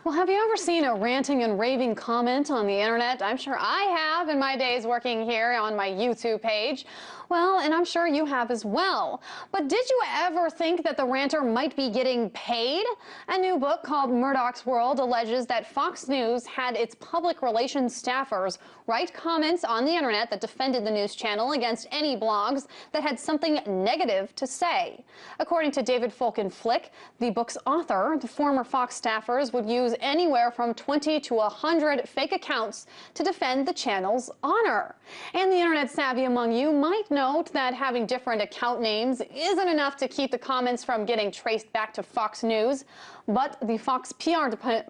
Well, have you ever seen a ranting and raving comment on the internet? I'm sure I have in my days working here on my YouTube page. Well, and I'm sure you have as well. But did you ever think that the ranter might be getting paid? A new book called Murdoch's World alleges that Fox News had its public relations staffers write comments on the internet that defended the news channel against any blogs that had something negative to say. According to David Flick, the book's author, the former Fox staffers would use anywhere from 20 to 100 fake accounts to defend the channel's honor. And the internet savvy among you might note that having different account names isn't enough to keep the comments from getting traced back to Fox News, but the Fox PR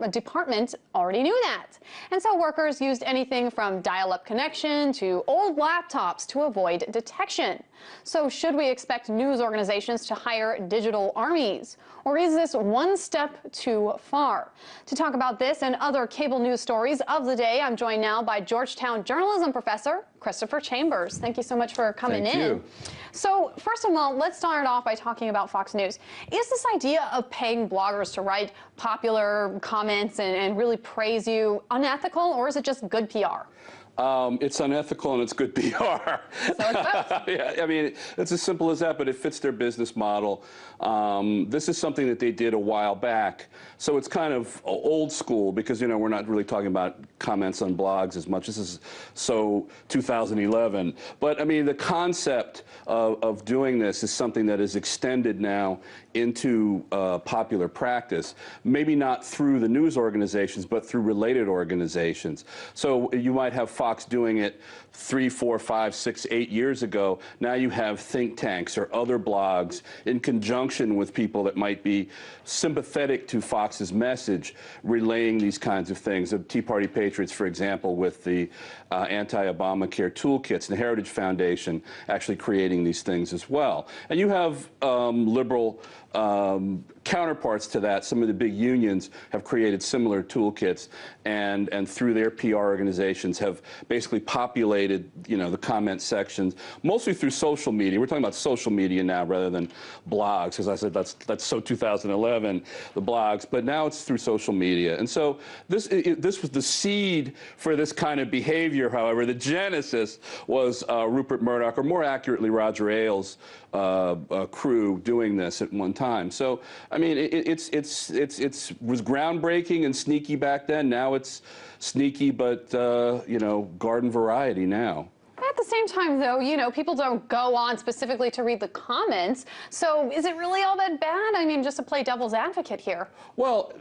department already knew that. And so workers used anything from dial-up connection to old laptops to avoid detection. So should we expect news organizations to hire digital armies? Or is this one step too far? To talk about this and other cable news stories of the day, I'm joined now by Georgetown journalism professor Christopher Chambers. Thank you so much for coming in. Thank you. So first of all, let's start off by talking about Fox News. Is this idea of paying bloggers to write popular comments and really praise you unethical, or is it just good PR? It's unethical and it's good PR. So it's both. Yeah, I mean, it's as simple as that, but it fits their business model. This is something that they did a while back, so it's kind of old school because, you know, we're not really talking about comments on blogs as much. This is so 2011. But, I mean, the concept of doing this is something that is extended now into popular practice, maybe not through the news organizations, but through related organizations. So you might have Fox doing it 3, 4, 5, 6, 8 years ago. Now you have think tanks or other blogs in conjunction with people that might be sympathetic to Fox's message, relaying these kinds of things. The Tea Party Patriots, for example, with the anti-Obamacare toolkits, the Heritage Foundation actually creating these things as well. And you have liberal counterparts to that. Some of the big unions have created similar toolkits and through their PR organizations have basically populated, you know, the comment sections, mostly through social media. We're talking about social media now rather than blogs, because I said that's so 2011, the blogs, but now it's through social media. And so this was the seed for this kind of behavior. However, the genesis was Rupert Murdoch, or more accurately, Roger Ailes' crew doing this at one time. So, I mean, it was groundbreaking and sneaky back then. Now it's sneaky, but you know, garden variety now. At the same time, though, you know, people don't go on specifically to read the comments. So is it really all that bad? I mean, just to play devil's advocate here. Well,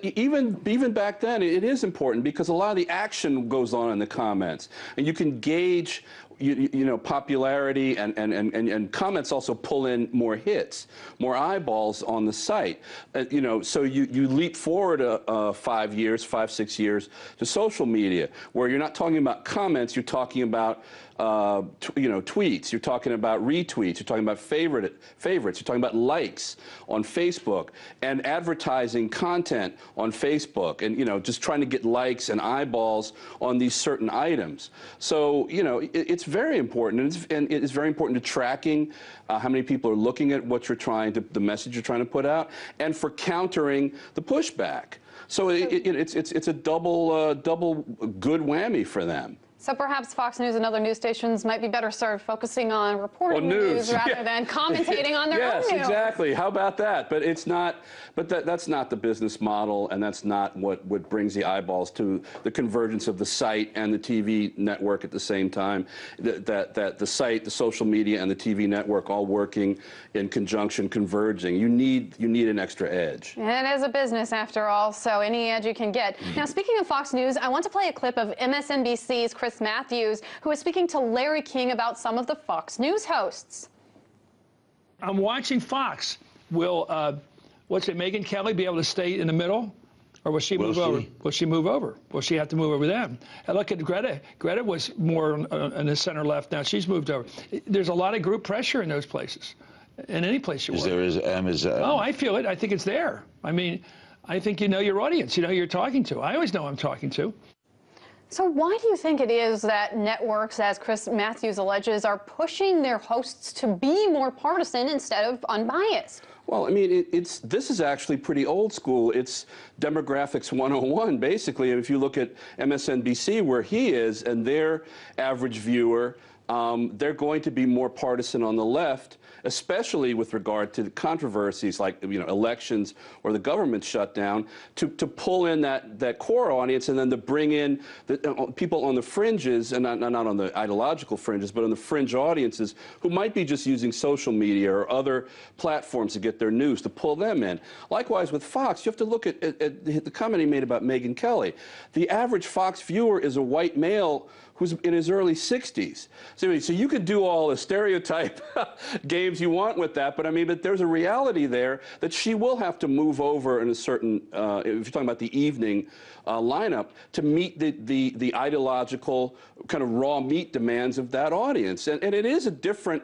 even back then, it is important because a lot of the action goes on in the comments, and you can gauge you know, popularity, and comments also pull in more hits, more eyeballs on the site. You know, so you leap forward 5 years, 5, 6 years to social media, where you're not talking about comments, you're talking about you know, tweets, you're talking about retweets, you're talking about favorites, you're talking about likes on Facebook, and advertising content on Facebook, and, you know, just trying to get likes and eyeballs on these certain items. So, you know, it's very important, and it's very important to tracking how many people are looking at what you're trying to, the message you're trying to put out, and for countering the pushback. So it's a double good whammy for them. So perhaps Fox News and other news stations might be better served focusing on reporting news rather than commentating on their own news. Yes, exactly. How about that? But it's not. But that's not the business model, and that's not what brings the eyeballs to the convergence of the site and the TV network at the same time. That the site, the social media, and the TV network all working in conjunction, converging. You need an extra edge. And it is a business after all, so any edge you can get. Now, speaking of Fox News, I want to play a clip of MSNBC's Chris Matthews, who is speaking to Larry King about some of the Fox News hosts. I'm watching Fox. Will, what's it, Megyn Kelly be able to stay in the middle? Or will she move over? Will she move over? Will she have to move over them? And look at Greta. Greta was more in the center left. Now she's moved over. There's a lot of group pressure in those places, in any place you work. Oh, I feel it. I think it's there. I mean, I think you know your audience. You know who you're talking to. I always know who I'm talking to. So why do you think it is that networks, as Chris Matthews alleges, are pushing their hosts to be more partisan instead of unbiased? Well, I mean, this is actually pretty old school. It's demographics 101, basically. And if you look at MSNBC, where he is, and their average viewer, they're going to be more partisan on the left, especially with regard to the controversies like, you know, elections or the government shutdown, to pull in that core audience, and then to bring in the people on the fringes, and not on the ideological fringes, but on the fringe audiences who might be just using social media or other platforms to get their news, to pull them in. Likewise with Fox, you have to look at the comment he made about Megyn Kelly. The average Fox viewer is a white male who's in his early 60s. So you could do all the stereotype games you want with that, but I mean, but there's a reality there that she will have to move over in a certain, if you're talking about the evening lineup, to meet the ideological kind of raw meat demands of that audience. And it is a different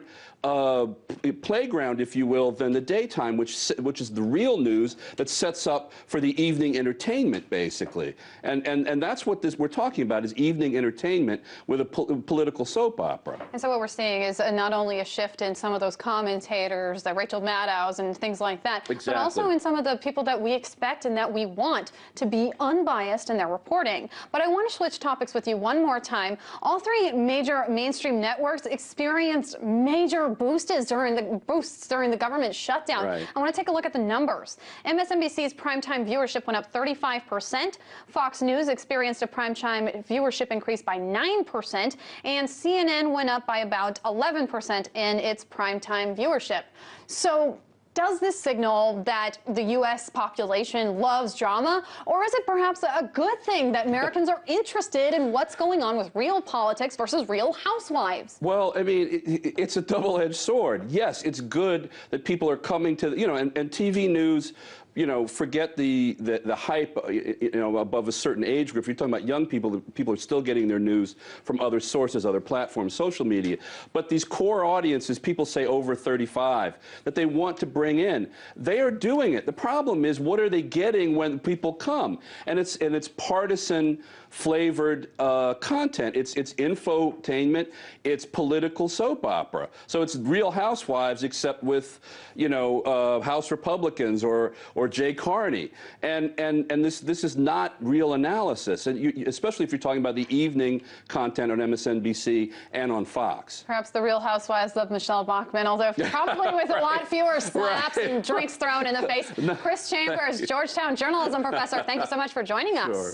playground, if you will, than the daytime, which is the real news that sets up for the evening entertainment, basically. And that's what we're talking about, is evening entertainment with a political soap opera. And so what we're seeing is not only a shift in some of those commentators, like Rachel Maddow's and things like that, exactly, but also in some of the people that we expect and that we want to be unbiased in their reporting. But I want to switch topics with you one more time. All three major mainstream networks experienced major boosts during the government shutdown. Right. I want to take a look at the numbers. MSNBC's primetime viewership went up 35%. Fox News experienced a primetime viewership increase by 9%, and CNN went up by about 11% in its primetime viewership. So does this signal that the U.S. population loves drama, or is it perhaps a good thing that Americans are interested in what's going on with real politics versus Real Housewives? Well, I mean, it's a double-edged sword. Yes, it's good that people are coming to, you know, and TV news, you know, forget the hype, you know, above a certain age group. If you're talking about young people, people are still getting their news from other sources, other platforms, social media. But these core audiences, people say over 35, that they want to bring in, they are doing it. The problem is, what are they getting when people come? And it's partisan flavored content. It's infotainment. It's political soap opera. So it's Real Housewives, except with, you know, House Republicans or Jay Carney, and this is not real analysis, and especially if you're talking about the evening content on MSNBC and on Fox. Perhaps the Real Housewives love Michelle Bachmann, although probably with a lot fewer slaps and drinks thrown in the face. Chris Chambers, Georgetown journalism professor, thank you so much for joining us. Sure.